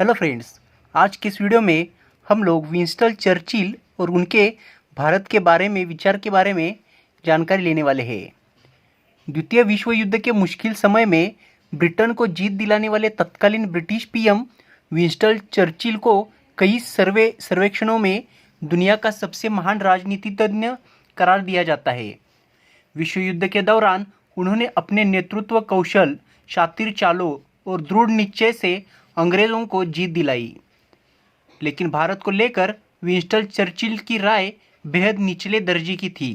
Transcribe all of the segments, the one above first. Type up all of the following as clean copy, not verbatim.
Hello friends, आज के इस वीडियो में हम लोग विंस्टन चर्चिल और उनके भारत के बारे में विचार के बारे में जानकारी लेने वाले हैं। द्वितीय विश्व युद्ध के मुश्किल समय में ब्रिटेन को जीत दिलाने वाले तत्कालीन ब्रिटिश पीएम विंस्टन चर्चिल को कई सर्वेक्षणों में दुनिया का सबसे महान राजनीतिज्ञ करार दिया जाता है। विश्व युद्ध के दौरान उन्होंने अपने नेतृत्व कौशल, शातिर चालों और दृढ़ निश्चय से अंग्रेज़ों को जीत दिलाई। लेकिन भारत को लेकर विंस्टन चर्चिल की राय बेहद निचले दर्जे की थी।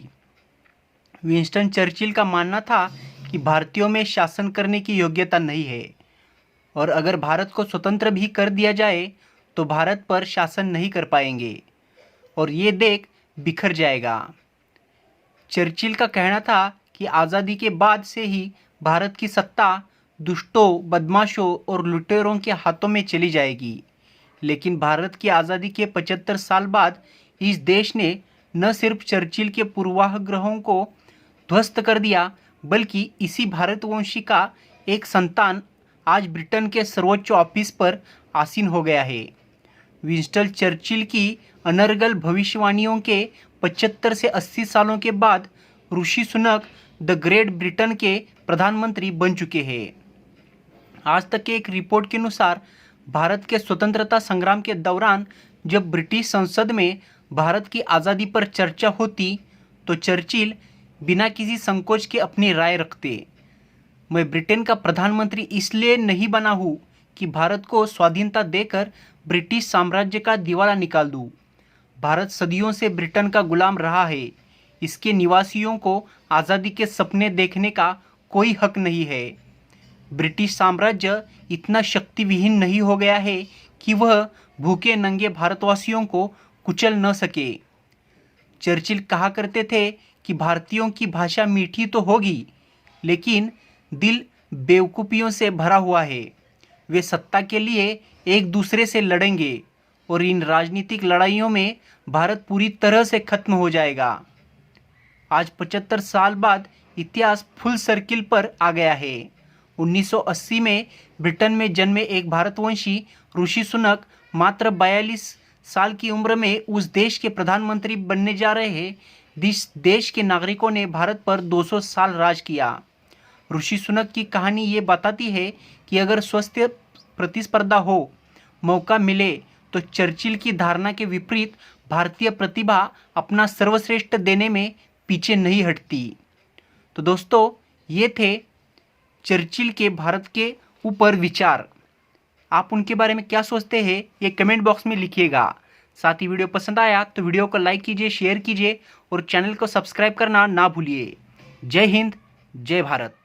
विंस्टन चर्चिल का मानना था कि भारतीयों में शासन करने की योग्यता नहीं है और अगर भारत को स्वतंत्र भी कर दिया जाए तो भारत पर शासन नहीं कर पाएंगे और ये देश बिखर जाएगा। चर्चिल का कहना था कि आज़ादी के बाद से ही भारत की सत्ता दुष्टों, बदमाशों और लुटेरों के हाथों में चली जाएगी। लेकिन भारत की आज़ादी के 75 साल बाद इस देश ने न सिर्फ चर्चिल के पूर्वाग्रहों को ध्वस्त कर दिया, बल्कि इसी भारतवंशी का एक संतान आज ब्रिटेन के सर्वोच्च ऑफिस पर आसीन हो गया है। विंस्टन चर्चिल की अनर्गल भविष्यवाणियों के 75 से 80 सालों के बाद Rishi Sunak the great Britain के प्रधानमंत्री बन चुके हैं। आज तक के एक रिपोर्ट के अनुसार भारत के स्वतंत्रता संग्राम के दौरान जब ब्रिटिश संसद में भारत की आज़ादी पर चर्चा होती तो चर्चिल बिना किसी संकोच के अपनी राय रखते। मैं ब्रिटेन का प्रधानमंत्री इसलिए नहीं बना हूँ कि भारत को स्वाधीनता देकर ब्रिटिश साम्राज्य का दिवाला निकाल दूँ। भारत सदियों से ब्रिटेन का गुलाम रहा है। इसके निवासियों को आज़ादी के सपने देखने का कोई हक नहीं है। ब्रिटिश साम्राज्य इतना शक्तिविहीन नहीं हो गया है कि वह भूखे नंगे भारतवासियों को कुचल न सके। चर्चिल कहा करते थे कि भारतीयों की भाषा मीठी तो होगी, लेकिन दिल बेवकूफ़ियों से भरा हुआ है। वे सत्ता के लिए एक दूसरे से लड़ेंगे और इन राजनीतिक लड़ाइयों में भारत पूरी तरह से खत्म हो जाएगा। आज 75 साल बाद इतिहास फुल सर्किल पर आ गया है। 1980 में ब्रिटेन में जन्मे एक भारतवंशी ऋषि सुनक मात्र 42 साल की उम्र में उस देश के प्रधानमंत्री बनने जा रहे हैं जिस देश के नागरिकों ने भारत पर 200 साल राज किया। ऋषि सुनक की कहानी ये बताती है कि अगर स्वस्थ प्रतिस्पर्धा हो, मौका मिले, तो चर्चिल की धारणा के विपरीत भारतीय प्रतिभा अपना सर्वश्रेष्ठ देने में पीछे नहीं हटती। तो दोस्तों, ये थे चर्चिल के भारत के ऊपर विचार। आप उनके बारे में क्या सोचते हैं ये कमेंट बॉक्स में लिखिएगा। साथ ही वीडियो पसंद आया तो वीडियो को लाइक कीजिए, शेयर कीजिए और चैनल को सब्सक्राइब करना ना भूलिए। जय हिंद, जय भारत।